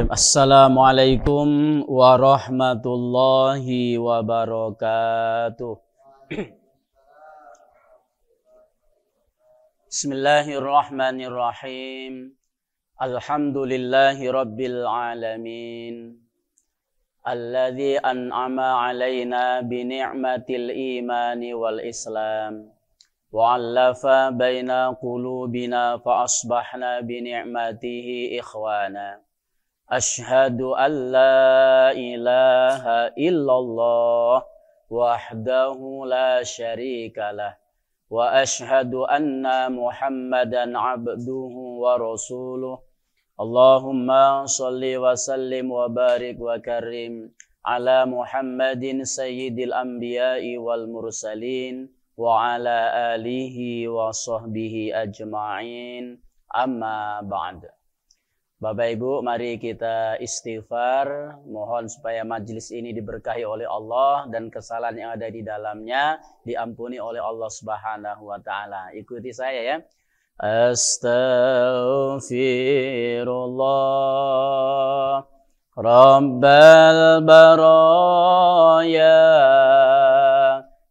Assalamualaikum warahmatullahi wabarakatuh. Bismillahirrahmanirrahim. Alhamdulillahi rabbil alamin. Alladzi an'ama alaina bi ni'matil imani wal islam. Wa 'allafa baina qulubina fa asbahna bi ni'matihi ikhwana. Ashhadu an la ilaha illallah wahdahu la syarikalah wa ashhadu anna Muhammadan abduhu wa rasuluh. Allahumma salli wa sallim wa barik wa karim ala Muhammadin sayyidil anbiya'i wal mursalin wa ala alihi wa sahbihi ajma'in. Amma ba'd. Bapak Ibu, mari kita istighfar, mohon supaya majelis ini diberkahi oleh Allah dan kesalahan yang ada di dalamnya diampuni oleh Allah Subhanahu wa taala. Ikuti saya ya. Astaghfirullah Rabbal baraya.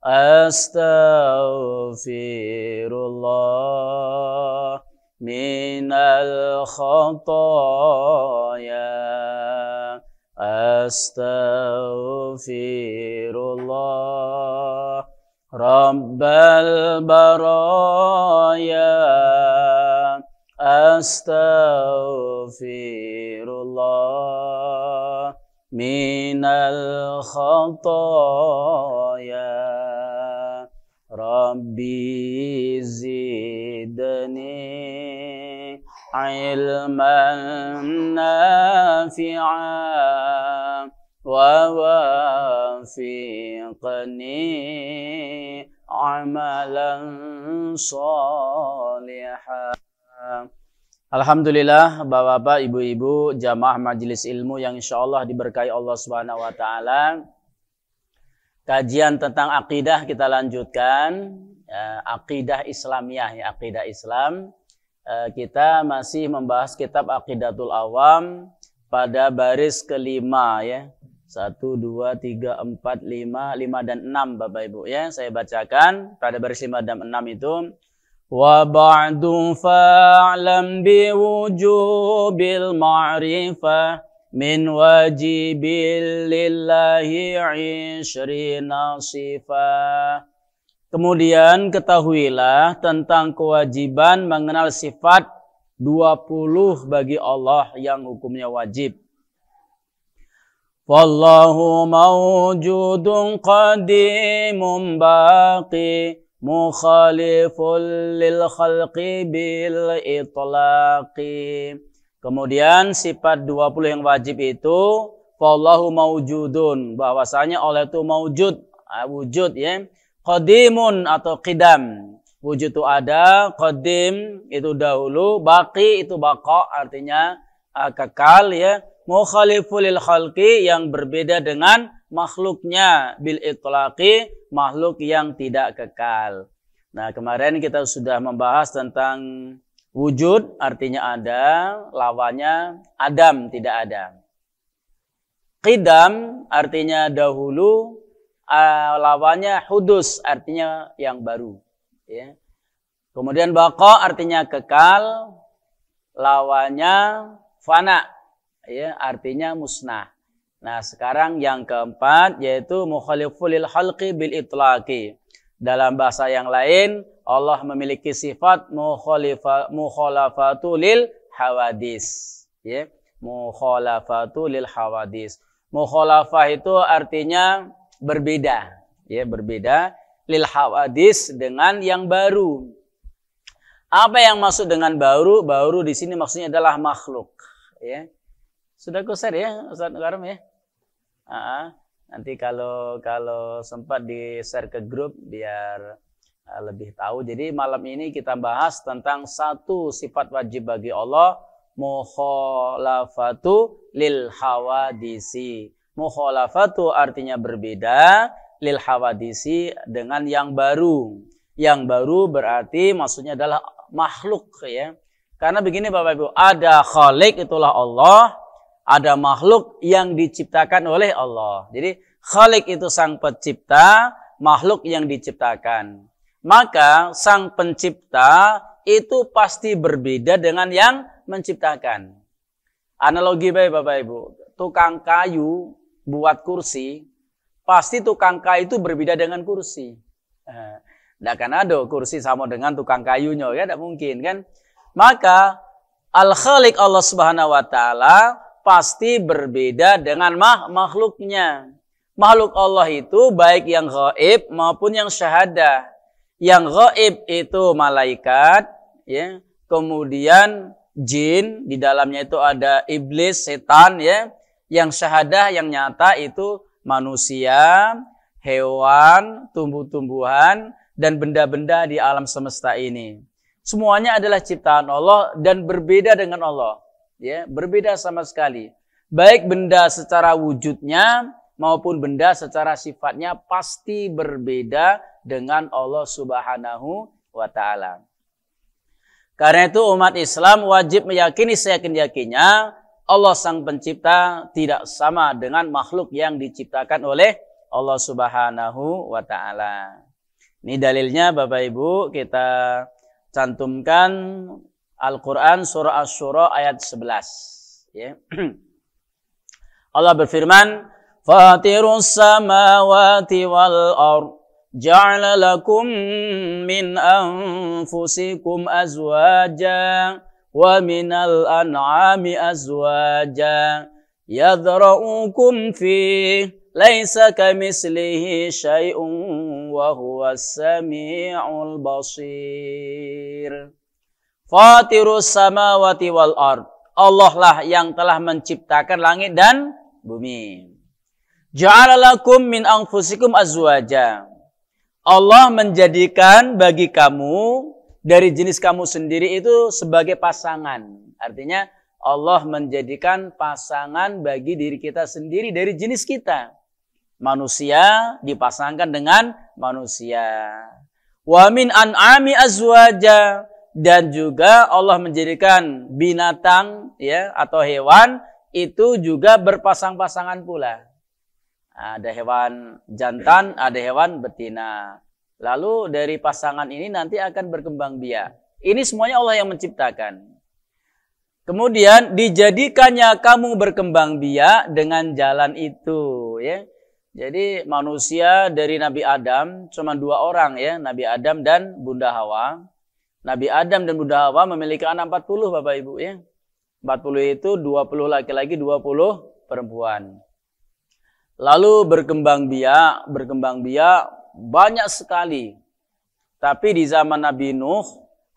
Astaghfirullah minal khataya. Astaghfirullah Rabbal baraya. Astaghfirullah minal khataya. Rabbi zidni ilman nafi'a wa wafiqni amalan shalihan. Alhamdulillah, Bapak-bapak, Ibu-ibu, jamaah majelis ilmu yang insyaallah diberkahi Allah Subhanahu wa taala. Kajian tentang akidah kita lanjutkan, akidah Islamiyah, ya, akidah Islam. Kita masih membahas kitab Aqidatul Awam pada baris kelima ya. 1, 2, 3, 4, 5 dan 6 Bapak Ibu ya. Saya bacakan pada baris 5 dan 6 itu. Wa ba'du fa'lam bi wujubil ma'rifah min wajibil lillahi 'ishrina sifah. Kemudian ketahuilah tentang kewajiban mengenal sifat 20 bagi Allah yang hukumnya wajib. Wallahu mawjudun qadimun baqi mukhaliful lil khalqi bil itlaqi. Kemudian sifat 20 yang wajib itu wallahu mawjudun, bahwasanya Allah itu mawjud, wujud ya. Qadimun atau qidam, wujud itu ada, qadim itu dahulu, baqi itu baqa artinya kekal ya. Mukhaliful lil khalqi yang berbeda dengan makhluknya, bil itlaqi makhluk yang tidak kekal. Nah, kemarin kita sudah membahas tentang wujud artinya ada, lawannya adam tidak ada. Qidam artinya dahulu, lawannya hudus artinya yang baru ya. Kemudian baqa artinya kekal, lawannya fana ya, artinya musnah. Nah, sekarang yang keempat yaitu mukhaliful lil khalqi bil itlaqi. Dalam bahasa yang lain Allah memiliki sifat mukhalafatu lil hawadis ya. Mukhalafatu lil hawadis. Mukhalafah itu artinya berbeda ya, berbeda lil hawadis dengan yang baru. Apa yang maksud dengan baru? Baru di sini maksudnya adalah makhluk ya. Sudah share ya Ustaz Karim ya. Nanti kalau sempat di-share ke grup biar lebih tahu. Jadi malam ini kita bahas tentang satu sifat wajib bagi Allah, mukhalafatu lil hawadisi. Mukhalafatu artinya berbeda, lil hawadisi dengan yang baru. Yang baru berarti maksudnya adalah makhluk ya. Karena begini Bapak Ibu, ada khalik itulah Allah, ada makhluk yang diciptakan oleh Allah. Jadi Khalik itu sang pencipta, makhluk yang diciptakan. Maka sang pencipta itu pasti berbeda dengan yang menciptakan. Analogi baik Bapak Ibu, tukang kayu buat kursi, pasti tukang kayu itu berbeda dengan kursi. Tidak akan ada kursi sama dengan tukang kayunya, ya tidak mungkin kan. Maka Al-Khaliq Allah Subhanahu wa taala pasti berbeda dengan makhluknya. Makhluk Allah itu baik yang gaib maupun yang syahadah. Yang gaib itu malaikat, ya. Kemudian jin, di dalamnya itu ada iblis, setan, ya. Yang syahadah, yang nyata itu manusia, hewan, tumbuh-tumbuhan, dan benda-benda di alam semesta ini. Semuanya adalah ciptaan Allah dan berbeda dengan Allah. Ya, berbeda sama sekali. Baik benda secara wujudnya maupun benda secara sifatnya pasti berbeda dengan Allah Subhanahu wa taala. Karena itu umat Islam wajib meyakini seyakin-yakinnya Allah sang pencipta tidak sama dengan makhluk yang diciptakan oleh Allah Subhanahu wa taala. Ini dalilnya Bapak Ibu, kita cantumkan Al-Quran surah Asy-Syura ayat 11. Ya. Allah berfirman, Fatirus samawati wal ard, ja'ala lakum min anfusikum azwaja, wa minal an'ami azwaja, yadra'ukum fih, laisa kamislihi syai'un, wa huwas sami'ul basir. Fatirus samawati wal ard, Allah lah yang telah menciptakan langit dan bumi. Ja'ala lakum min anfusikum azwaja. Allah menjadikan bagi kamu dari jenis kamu sendiri itu sebagai pasangan. Artinya Allah menjadikan pasangan bagi diri kita sendiri dari jenis kita. Manusia dipasangkan dengan manusia. Wa min an'ami azwaja, dan juga Allah menjadikan binatang, ya, atau hewan itu juga berpasang-pasangan pula. Ada hewan jantan, ada hewan betina. Lalu dari pasangan ini nanti akan berkembang biak. Ini semuanya Allah yang menciptakan. Kemudian dijadikannya kamu berkembang biak dengan jalan itu, ya. Jadi manusia dari Nabi Adam cuma 2 orang, ya, Nabi Adam dan Bunda Hawa. Nabi Adam dan Bunda Hawa memiliki anak 40 Bapak Ibu, ya. 40 itu 20 laki-laki, 20 perempuan. Lalu berkembang biak banyak sekali. Tapi di zaman Nabi Nuh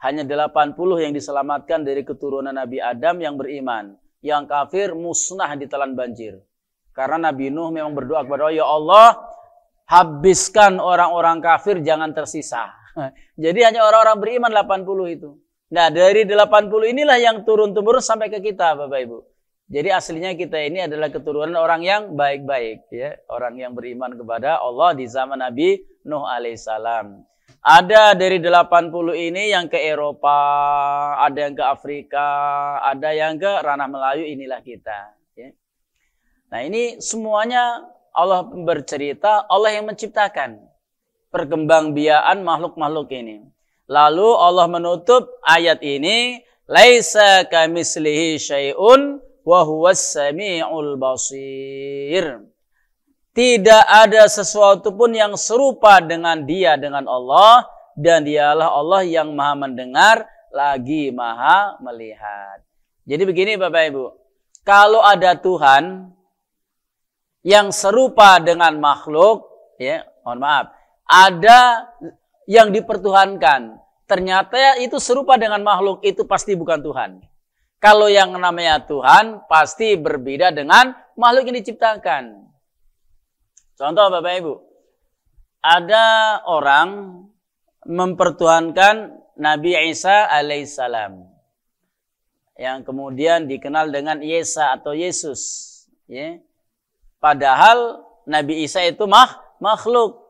hanya 80 yang diselamatkan dari keturunan Nabi Adam yang beriman. Yang kafir musnah ditelan banjir. Karena Nabi Nuh memang berdoa kepada Allah, ya Allah, habiskan orang-orang kafir, jangan tersisa. Jadi hanya orang-orang beriman 80 itu. Nah, dari 80 inilah yang turun-temurun sampai ke kita, Bapak Ibu. Jadi aslinya kita ini adalah keturunan orang yang baik-baik, ya, orang yang beriman kepada Allah di zaman Nabi Nuh alaihissalam. Ada dari 80 ini yang ke Eropa, ada yang ke Afrika, ada yang ke ranah Melayu, inilah kita. Ya. Nah, ini semuanya Allah bercerita, Allah yang menciptakan perkembangbiakan makhluk-makhluk ini. Lalu Allah menutup ayat ini, laisa kamislihi syai'un wa huwas sami'ul basir. Tidak ada sesuatu pun yang serupa dengan dia, dengan Allah, dan dialah Allah yang maha mendengar lagi maha melihat. Jadi begini Bapak Ibu, kalau ada Tuhan yang serupa dengan makhluk, ya, mohon maaf, ada yang dipertuhankan, ternyata itu serupa dengan makhluk, itu pasti bukan Tuhan. Kalau yang namanya Tuhan pasti berbeda dengan makhluk yang diciptakan. Contoh Bapak Ibu, ada orang mempertuhankan Nabi Isa alaihissalam, yang kemudian dikenal dengan Yesa atau Yesus. Ya. Padahal Nabi Isa itu makhluk.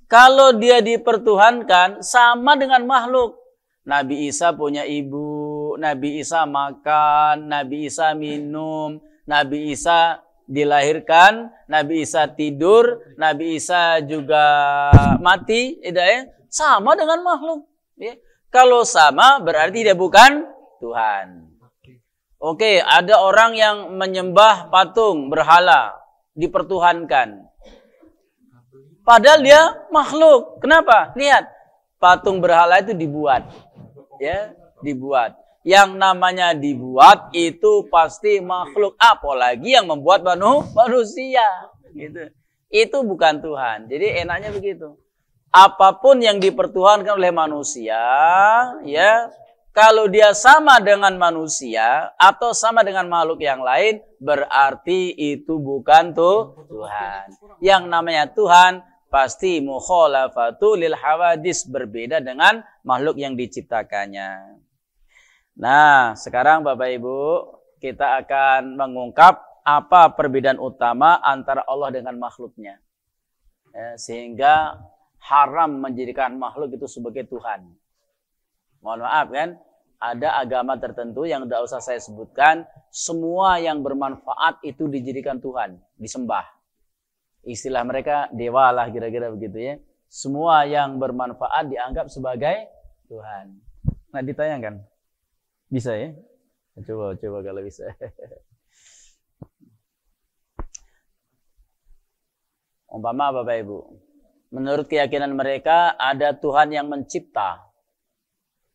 Kalau dia dipertuhankan sama dengan makhluk. Nabi Isa punya ibu, Nabi Isa makan, Nabi Isa minum, Nabi Isa dilahirkan, Nabi Isa tidur, Nabi Isa juga mati, ya, sama dengan makhluk. Ya. Kalau sama berarti dia bukan Tuhan. Oke, ada orang yang menyembah patung, berhala, dipertuhankan. Padahal dia makhluk. Kenapa? Lihat, patung berhala itu dibuat. Ya, dibuat. Yang namanya dibuat itu pasti makhluk, apalagi yang membuat manusia, gitu. Itu bukan Tuhan. Jadi enaknya begitu. Apapun yang dipertuhankan oleh manusia, ya, kalau dia sama dengan manusia atau sama dengan makhluk yang lain, berarti itu bukan Tuhan. Yang namanya Tuhan pasti mukhalafatu lil hawadis, berbeda dengan makhluk yang diciptakannya. Nah, sekarang Bapak Ibu, kita akan mengungkap apa perbedaan utama antara Allah dengan makhluknya. Ya, sehingga haram menjadikan makhluk itu sebagai Tuhan. Mohon maaf kan, ada agama tertentu yang tidak usah saya sebutkan, semua yang bermanfaat itu dijadikan Tuhan, disembah. Istilah mereka dewa lah kira-kira begitu ya. Semua yang bermanfaat dianggap sebagai Tuhan. Nah, ditayangkan. Bisa ya? Coba kalau bisa. Umpama Bapak Ibu, menurut keyakinan mereka ada Tuhan yang mencipta,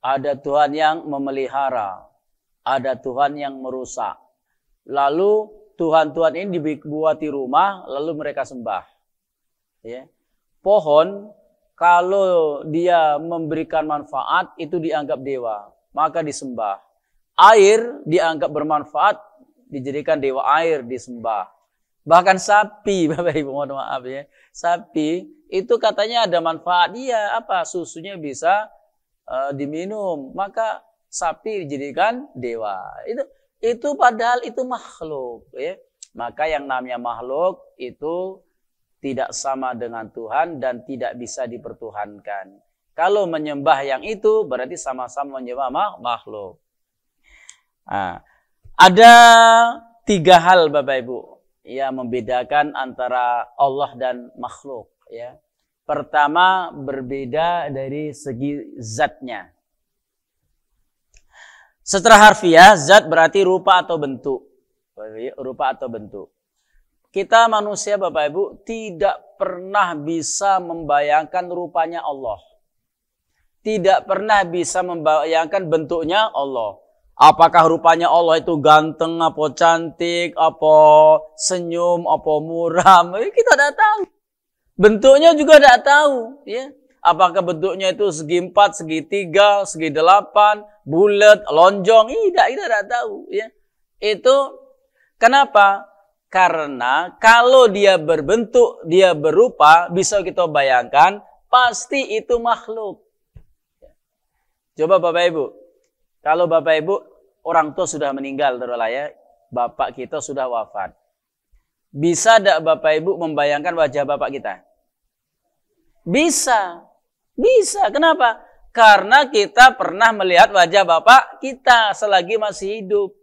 ada Tuhan yang memelihara, ada Tuhan yang merusak. Lalu Tuhan-Tuhan ini dibuati rumah, lalu mereka sembah. Ya. Pohon, kalau dia memberikan manfaat, itu dianggap dewa, maka disembah. Air dianggap bermanfaat, dijadikan dewa air, disembah. Bahkan sapi, Bapak Ibu, mohon maaf ya. Sapi itu katanya ada manfaat. Iya, apa? Susunya bisa diminum. Maka sapi dijadikan dewa. Itu padahal itu makhluk. Ya. Maka yang namanya makhluk itu tidak sama dengan Tuhan dan tidak bisa dipertuhankan. Kalau menyembah yang itu berarti sama-sama menyembah makhluk. Nah, ada 3 hal Bapak Ibu yang membedakan antara Allah dan makhluk. Ya. Pertama, berbeda dari segi zatnya. Secara harfiah, zat berarti rupa atau bentuk. Rupa atau bentuk. Kita manusia Bapak Ibu tidak pernah bisa membayangkan rupanya Allah. Tidak pernah bisa membayangkan bentuknya Allah. Apakah rupanya Allah itu ganteng, apa cantik, apa senyum, apa muram, kita tidak tahu. Bentuknya juga tidak tahu. Ya. Apakah bentuknya itu segi 4, segi 3, segi 8, bulat, lonjong, kita tidak tahu. Ya. Itu kenapa? Karena kalau dia berbentuk, dia berupa, bisa kita bayangkan, pasti itu makhluk. Coba Bapak Ibu. Kalau Bapak Ibu, orang tua sudah meninggal, ya, bapak kita sudah wafat. Bisa tidak Bapak Ibu membayangkan wajah bapak kita? Bisa. Bisa. Kenapa? Karena kita pernah melihat wajah bapak kita selagi masih hidup.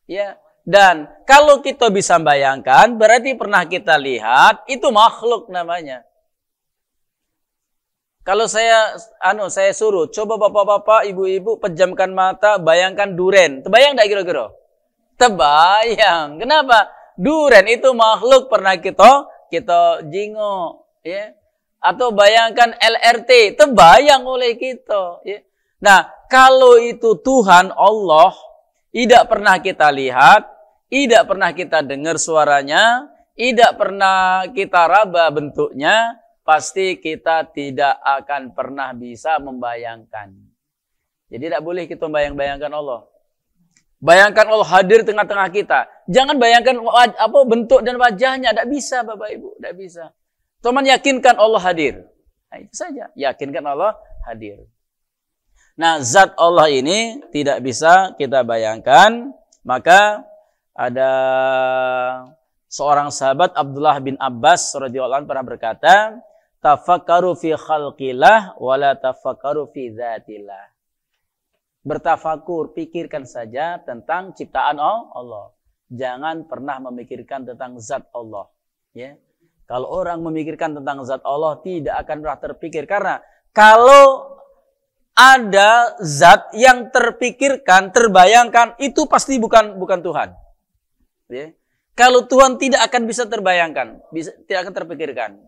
Ya. Dan kalau kita bisa bayangkan, berarti pernah kita lihat, itu makhluk namanya. Kalau saya suruh, coba bapak-bapak, ibu-ibu pejamkan mata, bayangkan duren. Terbayang enggak kira-kira? Terbayang. Kenapa? Duren itu makhluk pernah kita jingok, ya. Atau bayangkan LRT, terbayang oleh kita, ya. Nah, kalau itu Tuhan Allah, tidak pernah kita lihat, tidak pernah kita dengar suaranya, tidak pernah kita raba bentuknya, pasti kita tidak akan pernah bisa membayangkan. Jadi tidak boleh kita bayangkan Allah. Bayangkan Allah hadir tengah-tengah kita. Jangan bayangkan bentuk dan wajahnya. Tidak bisa Bapak Ibu. Tidak bisa. Cuman yakinkan Allah hadir. Nah, itu saja. Yakinkan Allah hadir. Nah, zat Allah ini tidak bisa kita bayangkan. Maka ada seorang sahabat Abdullah bin Abbas radhiyallahu anhu pernah berkata, tafakkaru fi khalqillah wala tafakkaru fi dzatillah. Bertafakur, pikirkan saja tentang ciptaan Allah. Jangan pernah memikirkan tentang zat Allah. Ya. Kalau orang memikirkan tentang zat Allah, tidak akan pernah terpikir. Karena kalau ada zat yang terpikirkan, terbayangkan, itu pasti bukan Tuhan. Ya. Kalau Tuhan tidak akan bisa terbayangkan, tidak akan terpikirkan,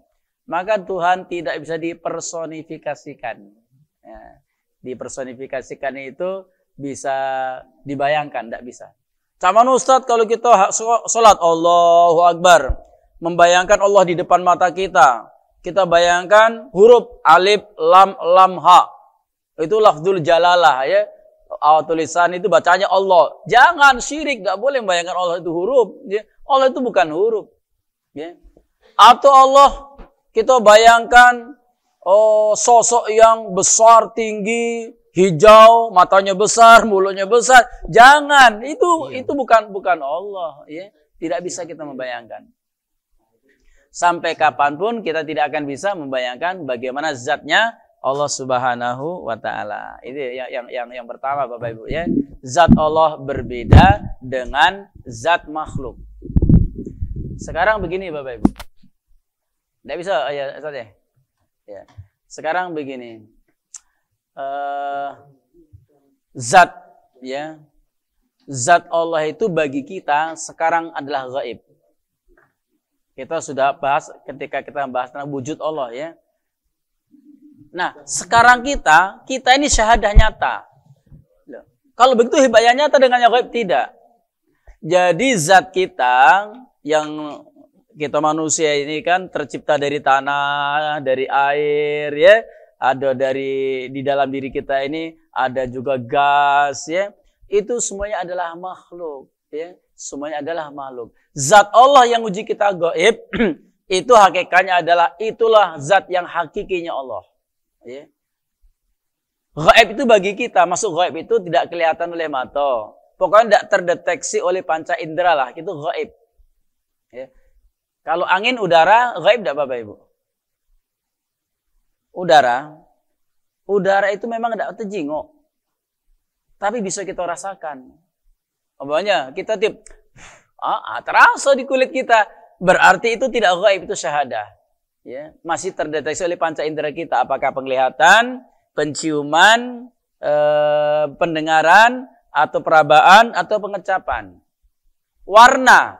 maka Tuhan tidak bisa dipersonifikasikan. Ya. Dipersonifikasikan itu bisa dibayangkan, tidak bisa. Sama Ustadz, kalau kita sholat Allahu Akbar, membayangkan Allah di depan mata kita, kita bayangkan huruf alif, lam, ha. Itu lafzul jalalah ya. Tulisan itu bacanya Allah. Jangan syirik, gak boleh membayangkan Allah itu huruf. Ya. Allah itu bukan huruf. Ya. Atau Allah kita bayangkan sosok yang besar, tinggi, hijau, matanya besar, mulutnya besar. Jangan, itu bukan Allah. Ya. Tidak bisa kita membayangkan. Sampai kapanpun kita tidak akan bisa membayangkan bagaimana zatnya Allah Subhanahu wa Ta'ala. Itu yang pertama, Bapak Ibu ya. Zat Allah berbeda dengan zat makhluk. Sekarang begini, Bapak Ibu. Tidak bisa ya, Ustaz ya. Ya. Sekarang begini. Zat ya. Zat Allah itu bagi kita sekarang adalah gaib. Kita sudah bahas ketika kita bahas tentang wujud Allah ya. Nah, sekarang kita ini syahadah nyata. Kalau begitu hebatnya nyata dengan yang gaib tidak. Jadi zat kita yang kita manusia ini kan tercipta dari tanah, dari air ya. Ada di dalam diri kita ini ada juga gas ya. Itu semuanya adalah makhluk ya. Semuanya adalah makhluk. Zat Allah yang uji kita gaib itu hakikatnya itulah zat yang hakikinya Allah. Ya. Gaib itu bagi kita, masuk gaib itu tidak kelihatan oleh mata. Pokoknya tidak terdeteksi oleh panca indera lah, itu gaib. Ya. Kalau angin, udara, gaib tidak Bapak Ibu? Udara itu memang tidak terjenguk. Tapi bisa kita rasakan. Umpamanya kita terasa di kulit kita. Berarti itu tidak gaib, itu syahadah. Ya, masih terdeteksi oleh panca indera kita, apakah penglihatan, penciuman, pendengaran, atau perabaan, atau pengecapan. Warna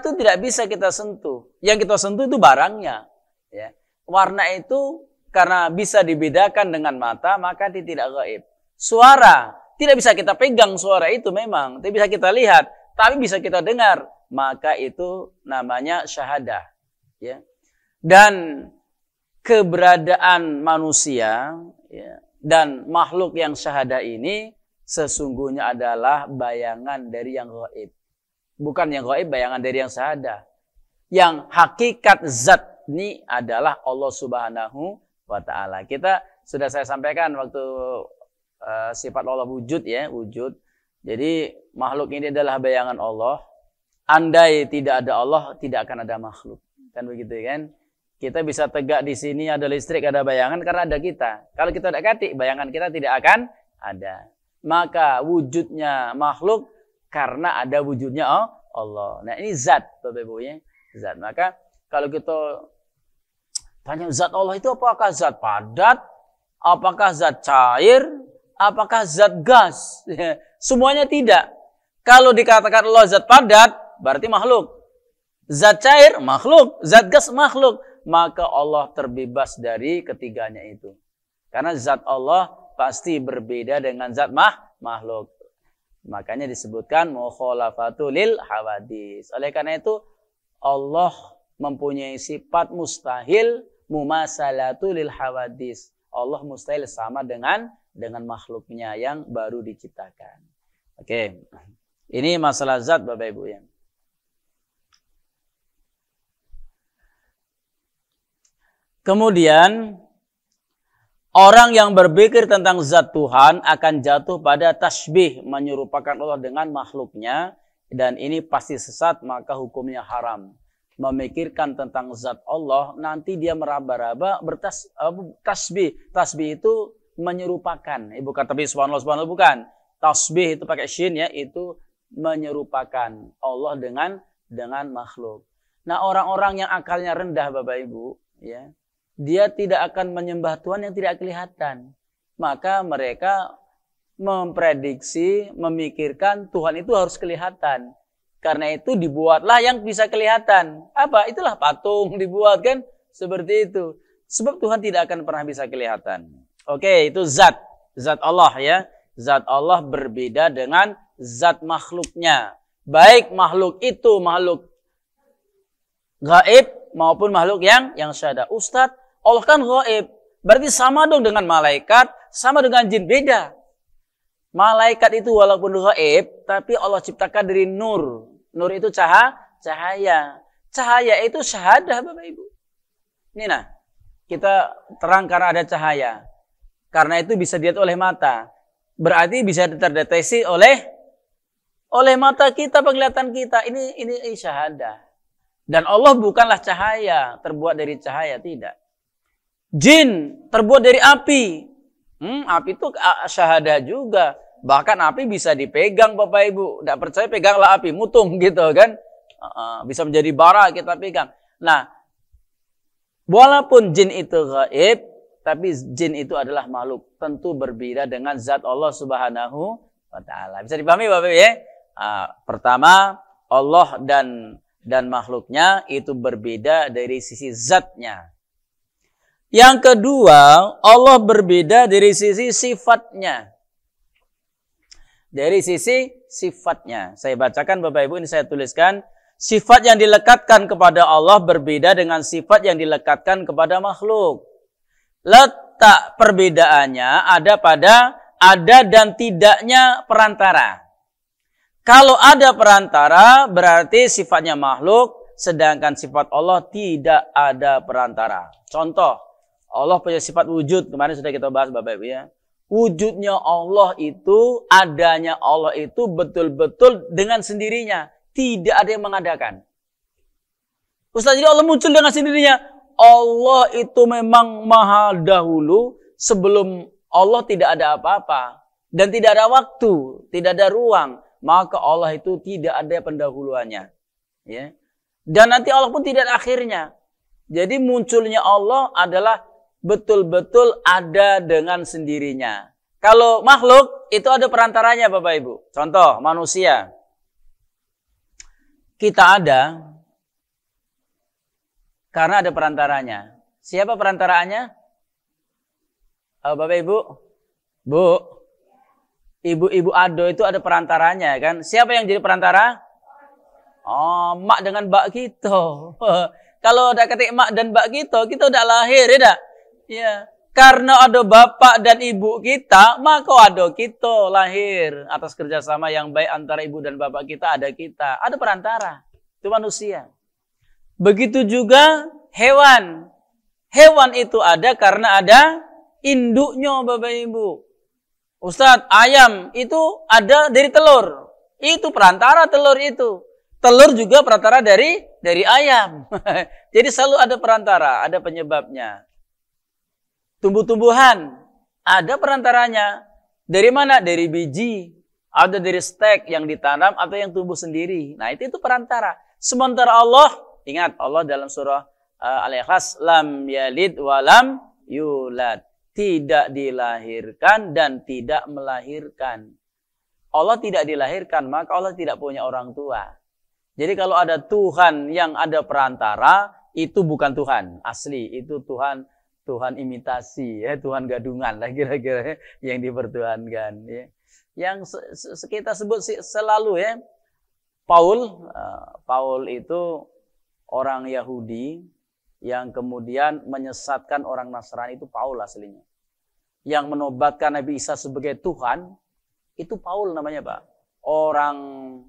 itu tidak bisa kita sentuh. Yang kita sentuh itu barangnya. Ya. Warna itu karena bisa dibedakan dengan mata, maka tidak gaib. Suara tidak bisa kita pegang, suara itu memang tidak bisa kita lihat, tapi bisa kita dengar, maka itu namanya syahadah. Ya. Dan keberadaan manusia ya, dan makhluk yang syahadah ini sesungguhnya adalah bayangan dari yang gaib. Bukan yang gaib, bayangan dari yang syahadah. Yang hakikat zat ini adalah Allah Subhanahu wa Ta'ala. Sudah saya sampaikan waktu sifat Allah wujud ya, wujud. Jadi makhluk ini adalah bayangan Allah. Andai tidak ada Allah, tidak akan ada makhluk. Kan begitu kan? Kita bisa tegak di sini, ada listrik, ada bayangan karena ada kita. Kalau kita tidak katik, bayangan kita tidak akan ada. Maka wujudnya makhluk karena ada wujudnya Allah. Nah ini zat, Bapak Ibu ya. Zat. Maka kalau kita tanya zat Allah itu apakah zat padat, apakah zat cair, apakah zat gas? Semuanya tidak. Kalau dikatakan Allah zat padat, berarti makhluk. Zat cair, makhluk. Zat gas, makhluk. Maka Allah terbebas dari ketiganya itu. Karena zat Allah pasti berbeda dengan zat makhluk. Makanya disebutkan mukhalafatul lil hawadis. Oleh karena itu Allah mempunyai sifat mustahil mumasalatul lil hawadis. Allah mustahil sama dengan makhluknya yang baru diciptakan. Oke. Ini masalah zat Bapak Ibu ya. Kemudian orang yang berpikir tentang zat Tuhan akan jatuh pada tasbih, menyerupakan Allah dengan makhluknya, dan ini pasti sesat, maka hukumnya haram. Memikirkan tentang zat Allah, nanti dia meraba-raba tasbih. Tasbih itu menyerupakan, bukan tapi subhanallah bukan. Tasbih itu pakai shin ya, itu menyerupakan Allah dengan makhluk. Nah, orang-orang yang akalnya rendah Bapak Ibu, ya, dia tidak akan menyembah Tuhan yang tidak kelihatan. Maka mereka memprediksi, memikirkan Tuhan itu harus kelihatan. Karena itu dibuatlah yang bisa kelihatan. Apa? Itulah patung dibuat kan? Seperti itu. Sebab Tuhan tidak akan pernah bisa kelihatan. Oke, itu zat. Zat Allah ya. Zat Allah berbeda dengan zat makhluknya. Baik makhluk itu makhluk gaib maupun makhluk yang syahada. Ustadz, Allah kan gaib. Berarti sama dong dengan malaikat, sama dengan jin. Beda. Malaikat itu walaupun gaib, tapi Allah ciptakan dari nur. Nur itu cahaya. Cahaya itu syahadah Bapak Ibu. Ini nah, kita terang karena ada cahaya. Karena itu bisa dilihat oleh mata. Berarti bisa terdeteksi oleh mata kita, penglihatan kita. Ini syahadah. Dan Allah bukanlah cahaya, terbuat dari cahaya, tidak. Jin terbuat dari api. Api itu syahadah juga. Bahkan api bisa dipegang Bapak Ibu. Tidak percaya peganglah api, mutung gitu kan. Bisa menjadi bara kita pegang. Nah, walaupun jin itu gaib, tapi jin itu adalah makhluk. Tentu berbeda dengan zat Allah Subhanahu wa Ta'ala. Bisa dipahami Bapak Ibu ya? Pertama, Allah dan makhluknya itu berbeda dari sisi zatnya. Yang kedua, Allah berbeda dari sisi sifatnya. Dari sisi sifatnya. Saya bacakan Bapak Ibu, ini saya tuliskan. Sifat yang dilekatkan kepada Allah berbeda dengan sifat yang dilekatkan kepada makhluk. Letak perbedaannya ada pada ada dan tidaknya perantara. Kalau ada perantara berarti sifatnya makhluk, sedangkan sifat Allah tidak ada perantara. Contoh, Allah punya sifat wujud, kemarin sudah kita bahas Bapak Ibu ya. Wujudnya Allah itu, adanya Allah itu betul-betul dengan sendirinya. Tidak ada yang mengadakan. Ustaz, jadi Allah muncul dengan sendirinya. Allah itu memang maha dahulu, sebelum Allah tidak ada apa-apa. Dan tidak ada waktu, tidak ada ruang. Maka Allah itu tidak ada pendahuluannya. Ya. Dan nanti Allah pun tidak ada akhirnya. Jadi munculnya Allah adalah betul-betul ada dengan sendirinya. Kalau makhluk itu ada perantaranya Bapak Ibu. Contoh manusia. Kita ada karena ada perantaranya. Siapa perantaranya? Bapak Ibu? Bu? Ibu-ibu ado itu ada perantaranya kan. Siapa yang jadi perantara? Oh, mak dengan mbak kita. Kalau udah ketik mak dan mbak kita udah lahir ya dah. Ya. Karena ada bapak dan ibu kita, maka ada kita lahir. Atas kerjasama yang baik antara ibu dan bapak kita, ada kita. Ada perantara. Itu manusia. Begitu juga hewan. Hewan itu ada karena ada induknya Bapak Ibu. Ustadz, ayam itu ada dari telur. Itu perantara telur itu. Telur juga perantara dari ayam. Jadi selalu ada perantara, ada penyebabnya. Tumbuh-tumbuhan, ada perantaranya. Dari mana? Dari biji. Ada dari stek yang ditanam atau yang tumbuh sendiri. Nah itu perantara. Sementara Allah, ingat Allah dalam surah Al-Ikhlas, lam yalid walam yulad. Tidak dilahirkan dan tidak melahirkan. Allah tidak dilahirkan, maka Allah tidak punya orang tua. Jadi kalau ada Tuhan yang ada perantara, itu bukan Tuhan asli. Itu Tuhan imitasi, ya, Tuhan gadungan lah kira-kira yang dipertuhankan. Ya. Yang kita sebut selalu ya, Paul itu orang Yahudi yang kemudian menyesatkan orang Nasrani, itu Paul aslinya. Yang menobatkan Nabi Isa sebagai Tuhan, itu Paul namanya Pak. Orang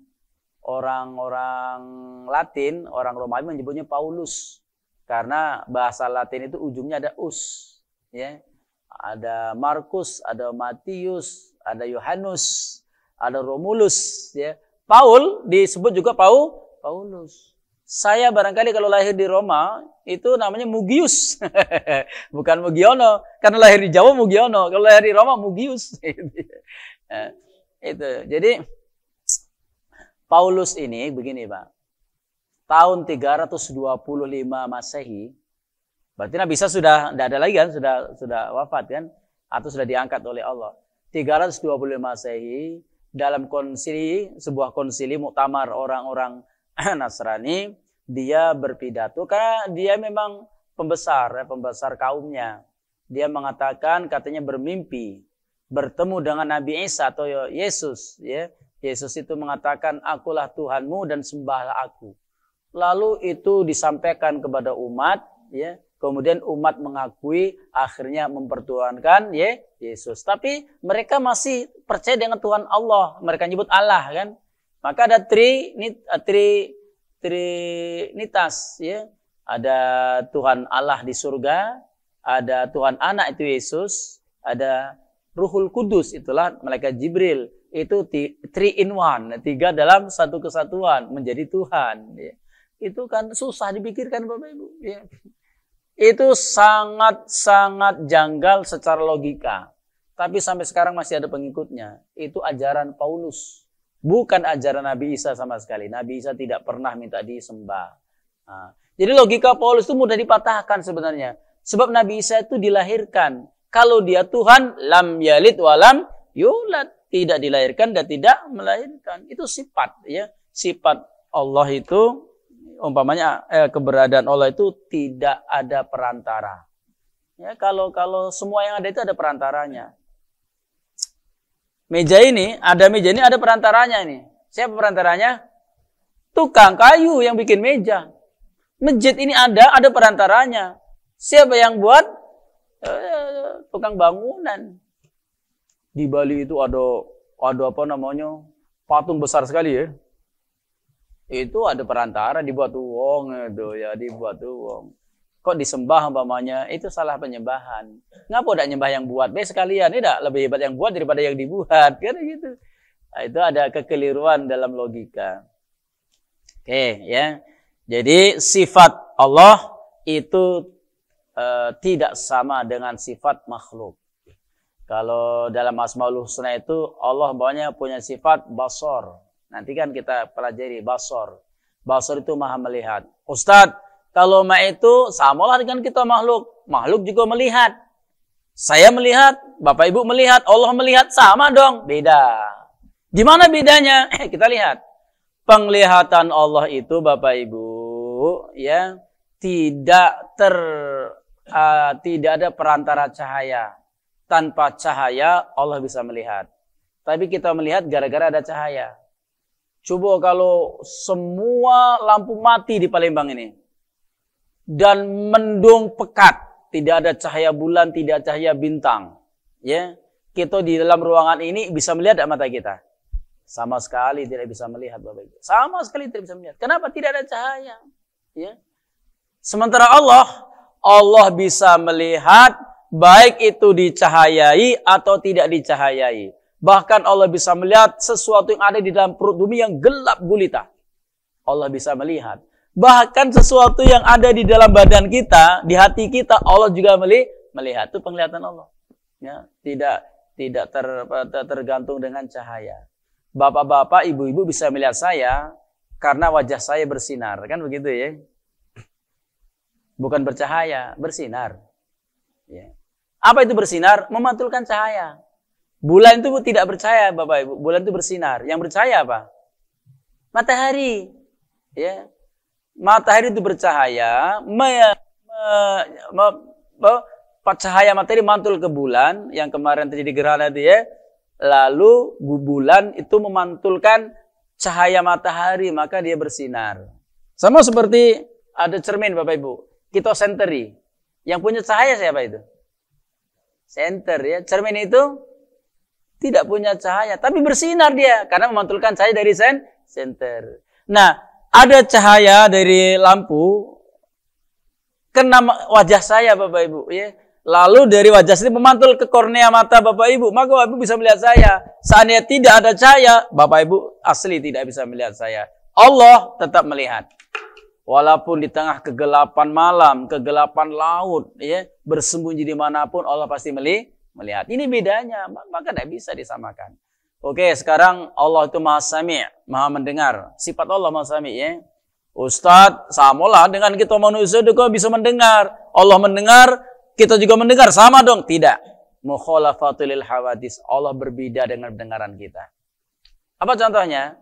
Latin, orang Romawi menyebutnya Paulus. Karena bahasa Latin itu ujungnya ada us. Ya. Ada Markus, ada Matius, ada Yohannes, ada Romulus. Ya. Paul disebut juga Paulus. Saya barangkali kalau lahir di Roma, itu namanya Mugius. Bukan Mugiono. Karena lahir di Jawa Mugiono. Kalau lahir di Roma Mugius. Itu. Jadi Paulus ini begini Pak. Tahun 325 Masehi, berarti Nabi Isa sudah tidak ada lagi kan, sudah wafat kan, atau sudah diangkat oleh Allah. 325 Masehi, dalam sebuah konsili muktamar orang-orang Nasrani, dia berpidato karena dia memang pembesar kaumnya. Dia mengatakan, katanya bermimpi bertemu dengan Nabi Isa atau Yesus, ya. Yesus itu mengatakan, akulah Tuhanmu dan sembahlah aku. Lalu itu disampaikan kepada umat, ya. Kemudian umat mengakui, akhirnya mempertuhankan ya Yesus. Tapi mereka masih percaya dengan Tuhan Allah. Mereka nyebut Allah kan. Maka ada trinitas ya. Ada Tuhan Allah di surga, ada Tuhan Anak itu Yesus, ada Ruhul Kudus itulah malaikat Jibril. Itu 3 in 1, 3 dalam satu kesatuan menjadi Tuhan ya. Itu kan susah dipikirkan Bapak Ibu. Ya. Itu sangat-sangat janggal secara logika. Tapi sampai sekarang masih ada pengikutnya. Itu ajaran Paulus. Bukan ajaran Nabi Isa sama sekali. Nabi Isa tidak pernah minta disembah. Nah, jadi logika Paulus itu mudah dipatahkan sebenarnya. Sebab Nabi Isa itu dilahirkan. Kalau dia Tuhan, lam yalid walam yulad. Tidak dilahirkan dan tidak melahirkan. Itu sifat. Ya. Sifat Allah itu, umpamanya keberadaan Allah itu tidak ada perantara. Ya, kalau semua yang ada itu ada perantaranya. Meja ini ada perantaranya ini. Siapa perantaranya? Tukang kayu yang bikin meja. Masjid ini ada perantaranya. Siapa yang buat? Tukang bangunan. Di Bali itu ada apa namanya? Patung besar sekali ya. Itu ada perantara dibuat uang itu ya, dibuat uang. Kok disembah umpamanya, itu salah penyembahan. Ngapa udah nyembah yang buat? Sekalian tidak lebih hebat yang buat daripada yang dibuat, kan gitu. Nah, itu ada kekeliruan dalam logika. Oke, ya. Jadi sifat Allah itu tidak sama dengan sifat makhluk. Kalau dalam Asmaul Husna itu Allah punya sifat basor. Nanti kan kita pelajari basor. Basor itu maha melihat. Ustadz, kalau itu samalah dengan kita makhluk. Makhluk juga melihat. Saya melihat, Bapak Ibu melihat, Allah melihat, sama dong. Beda. Gimana bedanya? Kita lihat. Penglihatan Allah itu Bapak Ibu, ya, tidak ada perantara cahaya. Tanpa cahaya Allah bisa melihat. Tapi kita melihat gara-gara ada cahaya. Coba kalau semua lampu mati di Palembang ini. Dan mendung pekat. Tidak ada cahaya bulan, tidak ada cahaya bintang. Ya, kita di dalam ruangan ini bisa melihat mata kita? Sama sekali tidak bisa melihat Bapak Ibu. Sama sekali tidak bisa melihat. Kenapa? Tidak ada cahaya. Ya. Sementara Allah bisa melihat baik itu dicahayai atau tidak dicahayai. Bahkan Allah bisa melihat sesuatu yang ada di dalam perut bumi yang gelap gulita. Allah bisa melihat. Bahkan sesuatu yang ada di dalam badan kita, di hati kita, Allah juga melihat. Itu penglihatan Allah. Ya, tidak tergantung dengan cahaya. Bapak-bapak, ibu-ibu bisa melihat saya karena wajah saya bersinar. Kan begitu ya? Bukan bercahaya, bersinar. Ya. Apa itu bersinar? Memantulkan cahaya. Bulan itu tidak bercahaya, Bapak Ibu. Bulan itu bersinar. Yang bercahaya apa? Matahari. Ya. Matahari itu bercahaya. Cahaya matahari mantul ke bulan. Yang kemarin terjadi gerhana itu ya. Lalu bulan itu memantulkan cahaya matahari. Maka dia bersinar. Sama seperti ada cermin, Bapak Ibu. Kitosenteri. Yang punya cahaya siapa itu? Center ya. Cermin itu tidak punya cahaya, tapi bersinar dia karena memantulkan cahaya dari senter. Nah, ada cahaya dari lampu kena wajah saya Bapak Ibu ya. Lalu dari wajah saya memantul ke kornea mata Bapak Ibu, maka Bapak Ibu bisa melihat saya. Seandainya tidak ada cahaya, Bapak Ibu asli tidak bisa melihat saya. Allah tetap melihat. Walaupun di tengah kegelapan malam, kegelapan laut, ya, bersembunyi dimanapun Allah pasti melihat. Ini bedanya, maka tidak bisa disamakan. Oke, sekarang Allah itu Maha Sami', Maha mendengar. Sifat Allah Maha Sami' ya. Ustadz, samalah dengan kita manusia juga bisa mendengar. Allah mendengar, kita juga mendengar. Sama dong? Tidak. Mukhalafatul lil hawadis. Allah berbeda dengan pendengaran kita. Apa contohnya?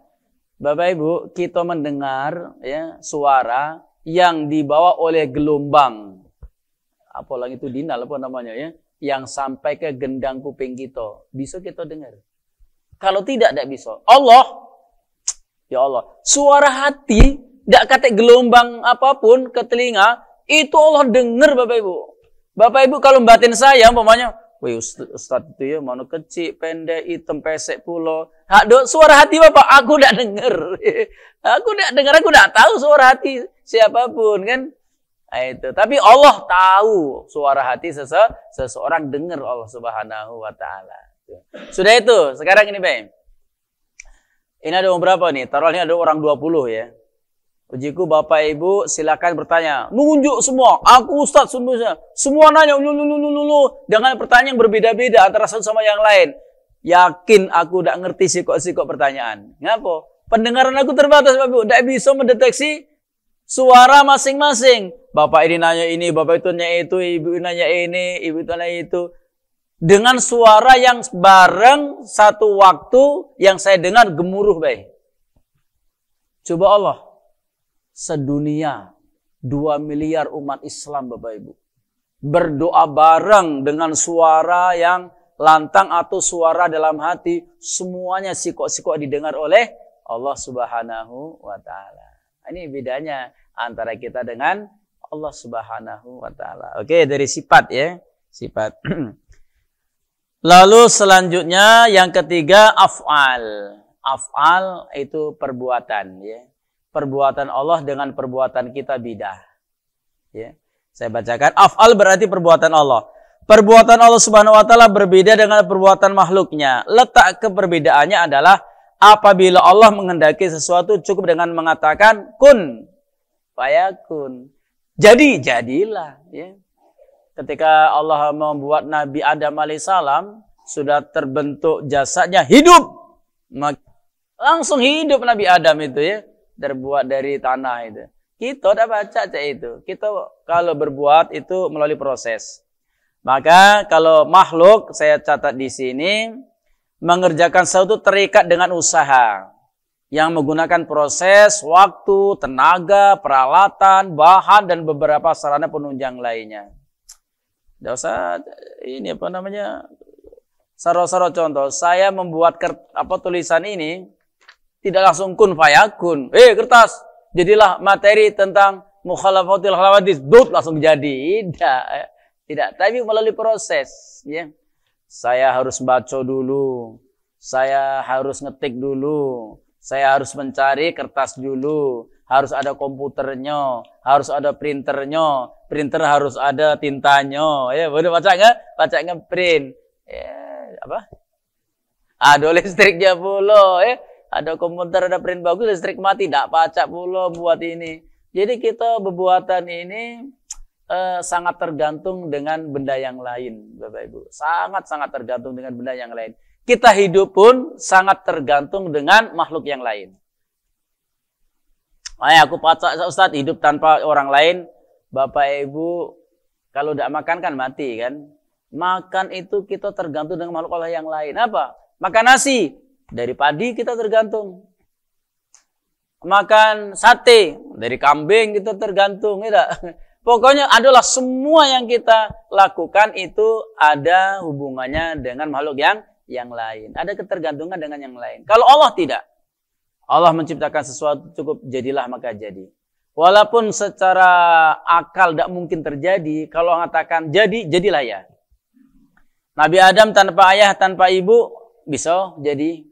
Bapak Ibu, kita mendengar ya suara yang dibawa oleh gelombang. Apalagi itu dinal apa namanya ya, yang sampai ke gendang kuping kita. Bisa kita dengar. Kalau tidak bisa. Allah, ya Allah, suara hati, tidak kata gelombang apapun ke telinga, itu Allah dengar Bapak Ibu. Bapak Ibu kalau batin saya, umpamanya, wih Ustaz itu ya, mana kecil, pendek, hitam, pesek, pulau. Suara hati Bapak, aku tidak dengar. Aku tidak dengar, aku tidak tahu suara hati siapapun kan. Nah, itu. Tapi Allah tahu suara hati seseorang, dengar Allah Subhanahu wa Ta'ala. Sudah itu, sekarang ini Pak. Ini ada berapa nih? Taruhnya ada orang 20 ya. Ujiku Bapak Ibu silakan bertanya. Nunjuk semua. Aku Ustaz semuanya. Semua nanya. Dengan pertanyaan yang berbeda-beda antara satu sama yang lain. Yakin aku tidak ngerti sikok-sikok pertanyaan. Ngapa? Pendengaran aku terbatas Bapak Ibu. Tidak bisa mendeteksi suara masing-masing. Bapak ini nanya ini, Bapak itu nanya itu, Ibu nanya ini, Ibu itu nanya itu. Dengan suara yang bareng satu waktu yang saya dengar gemuruh baik. Coba Allah. Sedunia 2 miliar umat Islam Bapak Ibu. Berdoa bareng dengan suara yang lantang atau suara dalam hati. Semuanya sikok-sikok didengar oleh Allah Subhanahu wa Ta'ala. Ini bedanya antara kita dengan Allah Subhanahu wa Ta'ala. Oke, dari sifat ya. Sifat. Lalu selanjutnya yang ketiga af'al. Af'al itu perbuatan ya. Perbuatan Allah dengan perbuatan kita beda. Ya. Saya bacakan af'al berarti perbuatan Allah. Perbuatan Allah Subhanahu wa Ta'ala berbeda dengan perbuatan makhluknya. Letak keperbedaannya adalah apabila Allah menghendaki sesuatu cukup dengan mengatakan kun fayakun. Jadi jadilah ya. Ketika Allah membuat Nabi Adam alaihissalam, sudah terbentuk jasadnya hidup. Langsung hidup Nabi Adam itu ya. Terbuat dari tanah itu. Kita udah baca itu. Kita kalau berbuat itu melalui proses. Maka kalau makhluk, saya catat di sini, mengerjakan sesuatu terikat dengan usaha. Yang menggunakan proses, waktu, tenaga, peralatan, bahan, dan beberapa sarana penunjang lainnya. Tidak usah ini apa namanya saro-saro contoh. Saya membuat tulisan ini tidak langsung kun fayakun. Kertas, jadilah materi tentang mukhalafatul hawadits. Langsung jadi. Tidak. Tapi melalui proses. Ya. Saya harus baca dulu. Saya harus ngetik dulu. Saya harus mencari kertas dulu. Harus ada komputernya, harus ada printernya, printer harus ada tintanya. Ya, boleh baca nggak? Baca ngeprint. Ya, apa? Ada listriknya pula. Ya, ada komputer, ada print bagus, listrik mati, tidak baca pula buat ini. Jadi kita berbuatan ini sangat tergantung dengan benda yang lain, Bapak Ibu. Sangat-sangat tergantung dengan benda yang lain. Kita hidup pun sangat tergantung dengan makhluk yang lain. Aku baca Ustaz, hidup tanpa orang lain, Bapak Ibu, kalau tidak makan kan mati kan. Makan itu kita tergantung dengan makhluk Allah yang lain. Apa? Makan nasi, dari padi kita tergantung. Makan sate, dari kambing kita tergantung. Tidak? Pokoknya adalah semua yang kita lakukan itu ada hubungannya dengan makhluk yang lain. Ada ketergantungan dengan yang lain. Kalau Allah tidak. Allah menciptakan sesuatu cukup jadilah maka jadi. Walaupun secara akal tidak mungkin terjadi, kalau mengatakan jadi, jadilah ya. Nabi Adam tanpa ayah, tanpa ibu, bisa jadi.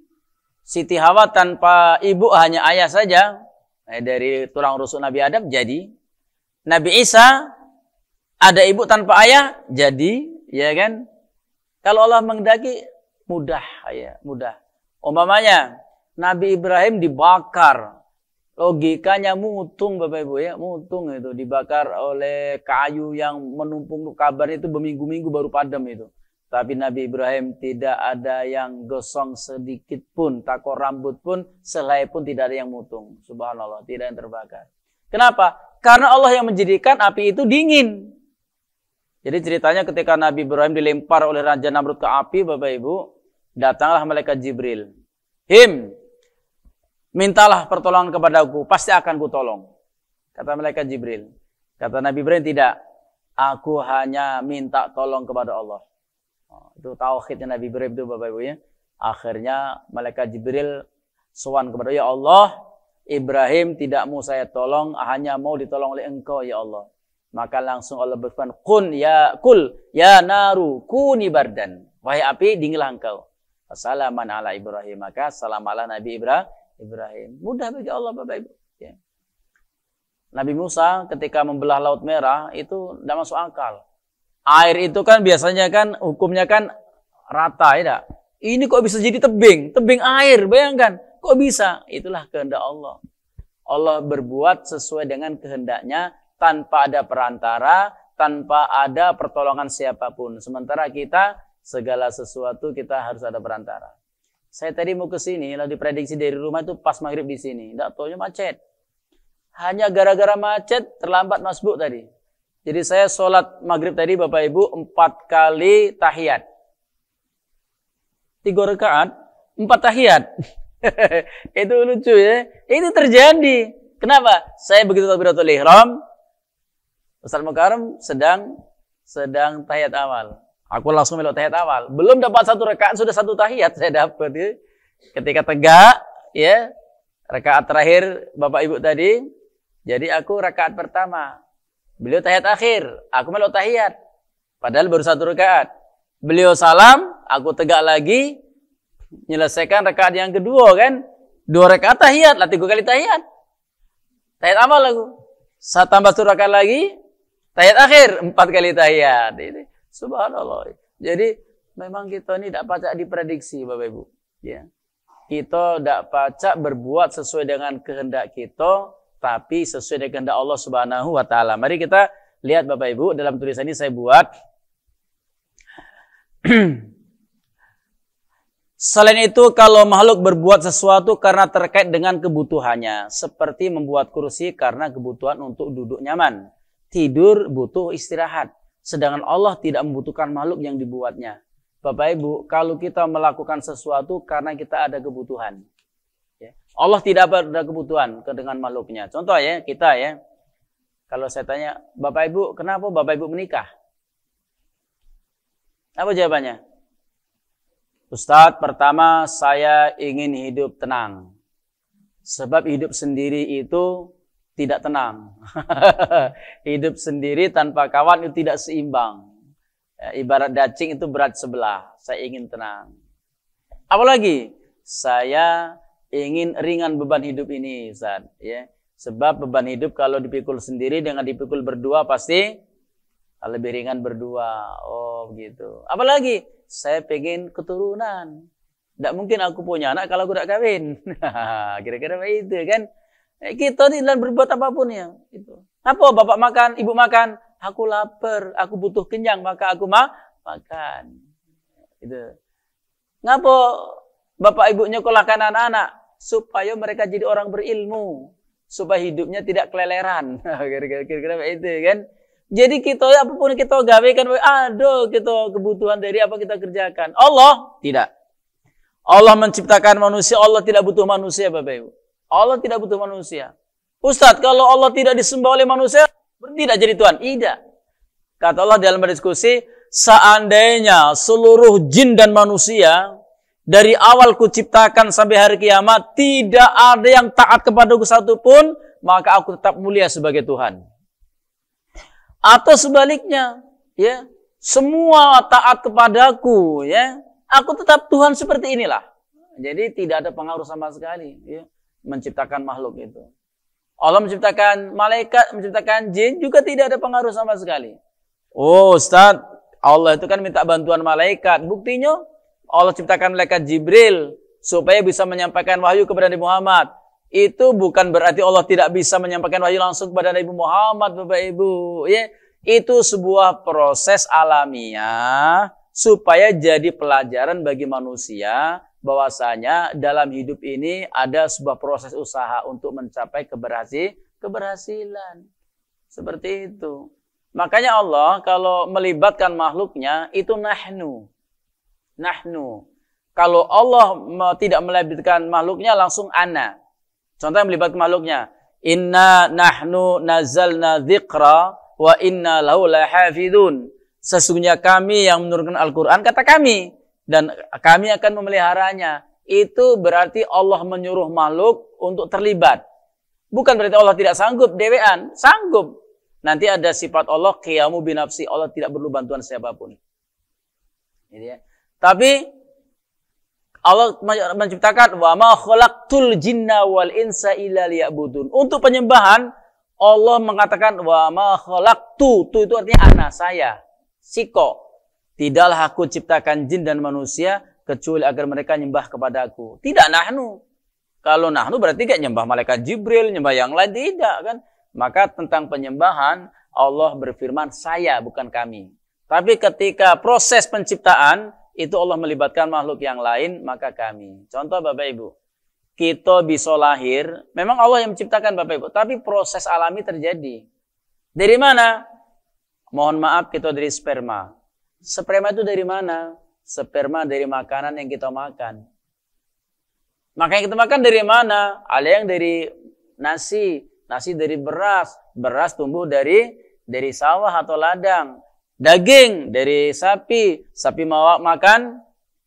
Siti Hawa tanpa ibu, hanya ayah saja. Dari tulang rusuk Nabi Adam, jadi. Nabi Isa, ada ibu tanpa ayah, jadi. Ya kan? Kalau Allah menghendaki, mudah. Ya, mudah. Umpamanya, Nabi Ibrahim dibakar. Logikanya mutung Bapak Ibu ya. Mutung itu. Dibakar oleh kayu yang menumpuk kabar itu berminggu-minggu baru padam itu. Tapi Nabi Ibrahim tidak ada yang gosong sedikit pun, takor rambut pun, selai pun tidak ada yang mutung. Subhanallah, tidak yang terbakar. Kenapa? Karena Allah yang menjadikan api itu dingin. Jadi ceritanya ketika Nabi Ibrahim dilempar oleh Raja Namrud ke api, Bapak Ibu, datanglah malaikat Jibril. Mintalah pertolongan kepadaku, pasti akan kutolong. Kata malaikat Jibril. Kata Nabi Ibrahim, tidak. Aku hanya minta tolong kepada Allah. Itu tauhidnya Nabi Ibrahim itu, Bapak Ibu ya. Akhirnya malaikat Jibril sowan kepada, ya Allah, Ibrahim tidak mau saya tolong, hanya mau ditolong oleh Engkau ya Allah. Maka langsung Allah berfirman, kul ya naru kuni bardan. Wahai api, dinginlah engkau. Assalaman ala Ibrahim. Maka salam ala Nabi Ibrahim. Mudah bagi Allah, Bapak Ibu. Ya. Nabi Musa ketika membelah Laut Merah itu tidak masuk akal. Air itu kan biasanya kan hukumnya kan rata, ya. Ini kok bisa jadi tebing air, bayangkan. Kok bisa? Itulah kehendak Allah. Allah berbuat sesuai dengan kehendaknya, tanpa ada perantara, tanpa ada pertolongan siapapun. Sementara kita, segala sesuatu kita harus ada perantara. Saya tadi mau ke sini, lalu diprediksi dari rumah itu pas maghrib di sini. Tidak taunya macet. Hanya gara-gara macet, terlambat masbuk tadi. Jadi saya sholat maghrib tadi, Bapak Ibu, 4 kali tahiyat. 3 rakaat, 4 tahiyat. Itu lucu ya. Ini terjadi. Kenapa? Saya begitu takbiratul ihram, Ustaz Mukarram sedang tahiyat awal. Aku langsung melok tahiyat awal. Belum dapat 1 rakaat sudah 1 tahiyat saya dapat ya. Ketika tegak ya, rakaat terakhir Bapak Ibu tadi, jadi aku rakaat pertama. Beliau tahiyat akhir, aku melok tahiyat. Padahal baru 1 rakaat. Beliau salam, aku tegak lagi, menyelesaikan rakaat yang kedua kan. 2 rakaat tahiyat, 3 kali tahiyat. Tahiyat awal aku. Saya tambah 1 rakaat lagi, tahiyat akhir, 4 kali tahiyat. Ini subhanallah. Jadi memang kita ini tidak pacak diprediksi, Bapak Ibu. Ya. Kita tidak pacak berbuat sesuai dengan kehendak kita, tapi sesuai dengan kehendak Allah Subhanahu wa taala. Mari kita lihat Bapak Ibu, dalam tulisan ini saya buat. Selain itu, kalau makhluk berbuat sesuatu karena terkait dengan kebutuhannya, seperti membuat kursi karena kebutuhan untuk duduk nyaman, tidur butuh istirahat, sedangkan Allah tidak membutuhkan makhluk yang dibuatnya. Bapak Ibu, kalau kita melakukan sesuatu karena kita ada kebutuhan, ya. Allah tidak ada kebutuhan dengan makhluknya. Contoh ya, kita ya, kalau saya tanya, Bapak Ibu, kenapa Bapak Ibu menikah? Apa jawabannya? Ustadz, pertama saya ingin hidup tenang. Sebab hidup sendiri itu tidak tenang. Hidup sendiri tanpa kawan itu tidak seimbang. Ya, ibarat cacing itu berat sebelah. Saya ingin tenang. Apalagi saya ingin ringan beban hidup ini, Ustaz. Ya. Sebab beban hidup kalau dipikul sendiri dengan dipikul berdua pasti lebih ringan berdua. Oh begitu. Apalagi saya pengen keturunan. Tidak mungkin aku punya anak kalau aku tidak kawin. Kira-kira itu kan. Kita ini dalam berbuat apapun ya. Itu. Apa bapak makan, ibu makan? Aku lapar, aku butuh kenyang, maka aku makan. Itu. Ngapa bapak ibu nyekolahkan anak-anak? Supaya mereka jadi orang berilmu. Supaya hidupnya tidak keleleran. Kira-kira itu kan. Jadi kita apapun kita gawe kan, aduh kita kebutuhan dari apa kita kerjakan. Allah tidak. Allah menciptakan manusia, Allah tidak butuh manusia, Bapak Ibu. Allah tidak butuh manusia. Ustadz, kalau Allah tidak disembah oleh manusia, tidak jadi Tuhan. Tidak. Kata Allah dalam berdiskusi, seandainya seluruh jin dan manusia dari awal kuciptakan sampai hari kiamat tidak ada yang taat kepadaku satupun, maka aku tetap mulia sebagai Tuhan. Atau sebaliknya, ya, semua taat kepadaku, ya, aku tetap Tuhan seperti inilah. Jadi tidak ada pengaruh sama sekali, ya, menciptakan makhluk itu. Allah menciptakan malaikat, menciptakan jin juga tidak ada pengaruh sama sekali. Oh, Ustaz, Allah itu kan minta bantuan malaikat. Buktinya Allah ciptakan malaikat Jibril supaya bisa menyampaikan wahyu kepada Nabi Muhammad. Itu bukan berarti Allah tidak bisa menyampaikan wahyu langsung kepada Nabi Muhammad, Bapak Ibu. Ya, itu sebuah proses alamiah supaya jadi pelajaran bagi manusia bahwasanya dalam hidup ini ada sebuah proses usaha untuk mencapai keberhasilan. Seperti itu. Makanya Allah kalau melibatkan makhluknya itu nahnu. Kalau Allah tidak melibatkan makhluknya langsung ana. Contoh yang melibatkan makhluknya. Inna nahnu nazzalna dzikra wa inna lahu lahafidun. Sesungguhnya kami yang menurunkan Al-Quran, kata kami. Dan kami akan memeliharanya. Itu berarti Allah menyuruh makhluk untuk terlibat. Bukan berarti Allah tidak sanggup, dewean. Sanggup. Nanti ada sifat Allah, qiyamu binafsi. Allah tidak perlu bantuan siapapun. Tapi Allah menciptakan wa ma khalaqtul jinna wal insa illa liya'budun. Untuk penyembahan Allah mengatakan wa ma khalaqtu, tu itu artinya ana, saya, siko. Tidaklah aku ciptakan jin dan manusia kecuali agar mereka nyembah kepadaku. Tidak nahnu. Kalau nahnu berarti kayak nyembah malaikat Jibril, nyembah yang lain, tidak kan? Maka tentang penyembahan Allah berfirman saya, bukan kami. Tapi ketika proses penciptaan itu Allah melibatkan makhluk yang lain, maka kami. Contoh Bapak Ibu, kita bisa lahir, memang Allah yang menciptakan Bapak Ibu, tapi proses alami terjadi. Dari mana? Mohon maaf, kita dari sperma. Sperma itu dari mana? Sperma dari makanan yang kita makan. Makanan yang kita makan dari mana? Ada yang dari nasi, nasi dari beras, beras tumbuh dari sawah atau ladang. Daging dari sapi, sapi mau makan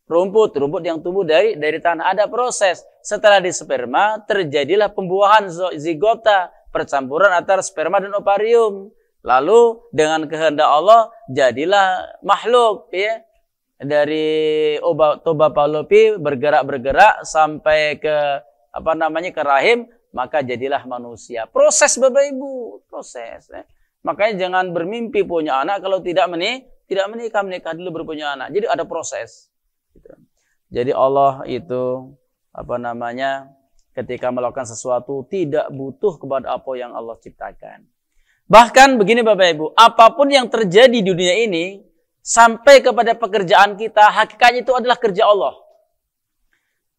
rumput, rumput yang tumbuh dari tanah. Ada proses. Setelah di sperma terjadilah pembuahan zigota, percampuran antara sperma dan ovarium. Lalu dengan kehendak Allah jadilah makhluk, ya. Dari Toba Palopi bergerak sampai ke ke rahim, maka jadilah manusia. Proses Bapak Ibu, proses. Ya. Makanya jangan bermimpi punya anak kalau tidak menikah dulu berpunya anak. Jadi ada proses. Jadi Allah itu ketika melakukan sesuatu tidak butuh kepada apa yang Allah ciptakan. Bahkan begini Bapak Ibu, apapun yang terjadi di dunia ini sampai kepada pekerjaan kita, hakikatnya itu adalah kerja Allah.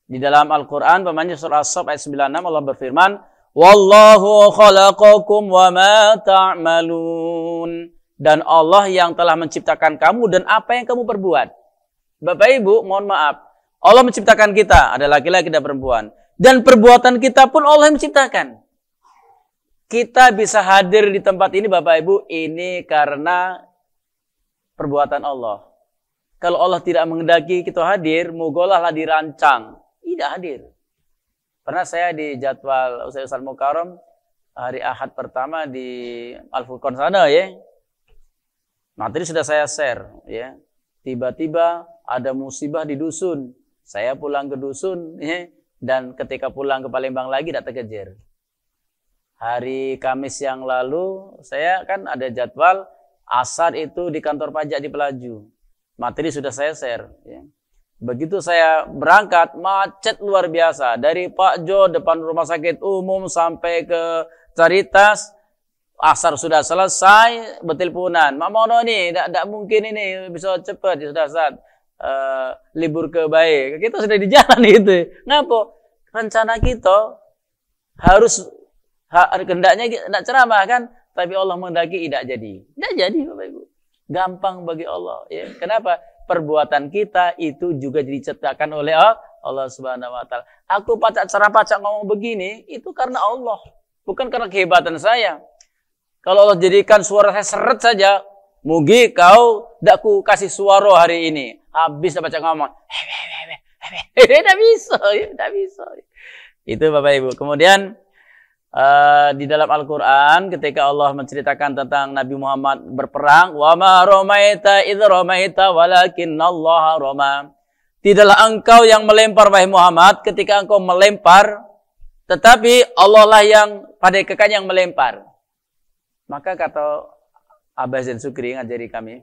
Di dalam Al-Qur'an, surah As-Saff ayat 96 Allah berfirman, wallahu khalaqakum wa ma ta'malun. Dan Allah yang telah menciptakan kamu dan apa yang kamu perbuat. Bapak Ibu, mohon maaf. Allah menciptakan kita, ada laki-laki dan perempuan. Dan perbuatan kita pun Allah yang menciptakan. Kita bisa hadir di tempat ini Bapak Ibu, ini karena perbuatan Allah. Kalau Allah tidak menghendaki kita hadir, mogolahlah dirancang. Tidak hadir. Pernah saya di jadwal Ustaz Mukarram hari Ahad pertama di Al-Furqan sana ya. Materi sudah saya share ya. Tiba-tiba ada musibah di dusun. Saya pulang ke dusun ya, dan ketika pulang ke Palembang lagi tidak terkejar. Hari Kamis yang lalu saya kan ada jadwal asar itu di kantor pajak di Pelaju. Materi sudah saya share ya. Begitu saya berangkat, macet luar biasa. Dari Pak Jo, depan rumah sakit umum, sampai ke Caritas. Asar sudah selesai, beteleponan. Mak Mono nih, tidak mungkin ini bisa cepat. Sudah saat libur ke baik. Kita sudah di jalan gitu. Ngapa? Rencana kita harus, hendaknya tidak ceramah kan? Tapi Allah menghendaki tidak jadi. Tidak jadi Bapak Ibu. Gampang bagi Allah. Ya. Kenapa? Perbuatan kita itu juga diciptakan oleh Allah Subhanahu wa taala. Aku cara ngomong begini itu karena Allah, bukan karena kehebatan saya. Kalau Allah jadikan suara saya seret saja, mugi kau dak ku kasih suara hari ini. Habis baca ngomong. Tidak bisa, tidak bisa. Itu Bapak Ibu. Kemudian di dalam Al-Quran ketika Allah menceritakan tentang Nabi Muhammad berperang, wa ma ramaita idz ramaita walakinnallaha rama. Tidaklah engkau yang melempar wahai Muhammad ketika engkau melempar, tetapi Allah lah yang pada kekan yang melempar. Maka kata Abah Zain Sukri ngajari kami,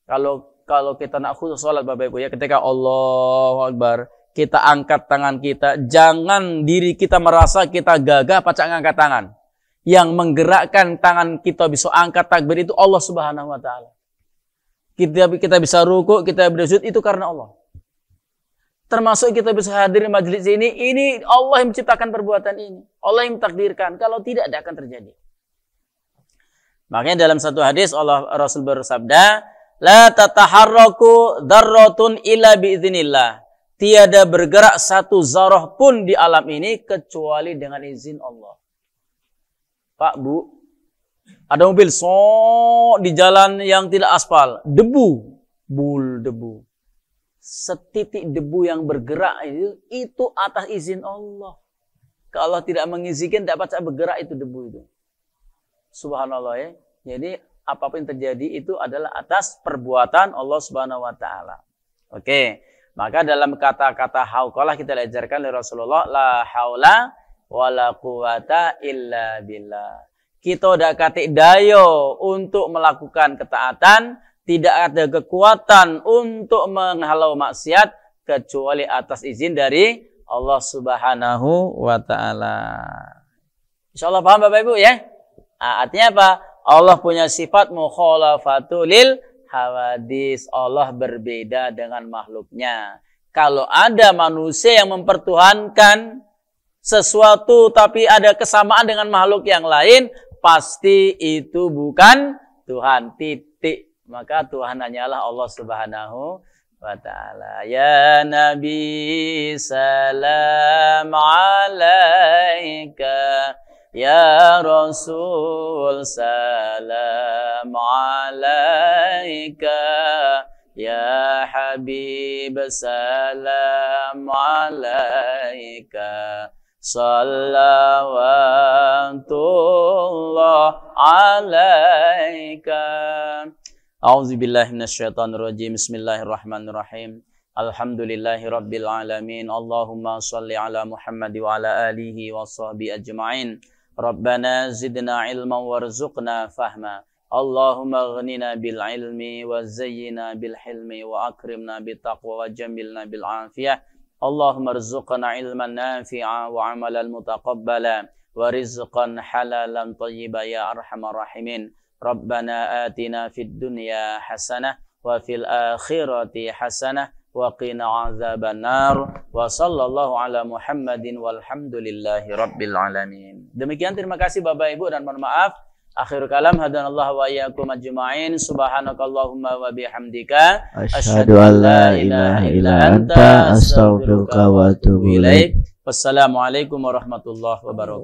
kalau kita nak khusus salat Bapak Ibu ya, ketika Allahu Akbar kita angkat tangan kita, jangan diri kita merasa kita gagah pacak ngangkat tangan. Yang menggerakkan tangan kita bisa angkat takbir itu Allah Subhanahu wa taala. kita bisa ruku, kita bersujud itu karena Allah. Termasuk kita bisa hadir di majelis ini Allah yang menciptakan perbuatan ini. Allah yang mentakdirkan. Kalau tidak akan terjadi. Makanya dalam satu hadis Rasul bersabda, la tataharraku dzarratun illa biiznillah. Tiada bergerak satu zarah pun di alam ini kecuali dengan izin Allah. Pak, Bu, ada mobil di jalan yang tidak aspal, debu. Setitik debu yang bergerak itu atas izin Allah. Kalau Allah tidak mengizinkan, tidak bisa bergerak itu debu itu. Subhanallah ya. Jadi apapun yang terjadi itu adalah atas perbuatan Allah Subhanahu wa taala. Oke. Maka dalam kata-kata hauqalah kita diajarkan oleh Rasulullah, la haula wala quwata illa billah. Kita udah katik dayo untuk melakukan ketaatan, tidak ada kekuatan untuk menghalau maksiat kecuali atas izin dari Allah Subhanahu wa taala. Insyaallah paham Bapak Ibu ya? Artinya apa? Allah punya sifat mukhalafatul lil hawadis. Allah berbeda dengan makhluknya. Kalau ada manusia yang mempertuhankan sesuatu tapi ada kesamaan dengan makhluk yang lain, pasti itu bukan Tuhan. Titik. Maka Tuhan hanyalah Allah Subhanahu wa ta'ala. Ya Nabi salam alaika. Ya Rasul salam alaika. Ya Habib salam alaika. Salawatullah alaika. A'udzubillahi minasyaitonirrajim. Bismillahirrahmanirrahim. Alhamdulillahi rabbil alamin. Allahumma shalli ala Muhammad wa ala alihi wa sahbihi ajma'in. Rabbana zidna ilman warzuqna fahma. Allahumma aghnina bil ilmi wa zayyina bil hilmi wa akrimna bit taqwa wa jamilna bil afiyah. Allahumma rzuqna ilman nafi'a wa amalan mutaqabbala wa rizqan halalan thayyiban ya arhamar rahimin. Rabbana atina fid dunya hasanah wa fil akhirati hasanah wa qina azaban nar wa sallallahu ala Muhammadin walhamdulillahi rabbil alamin. Demikian, terima kasih Bapak Ibu dan mohon maaf. Akhir kalam, hadanallahu wa iyyakum ajma'in. Subhanakallahumma wa bihamdika asyhadu an la ilaha illa anta astaghfiruka wa atubu ilaik. Wassalamualaikum warahmatullahi wabarakatuh.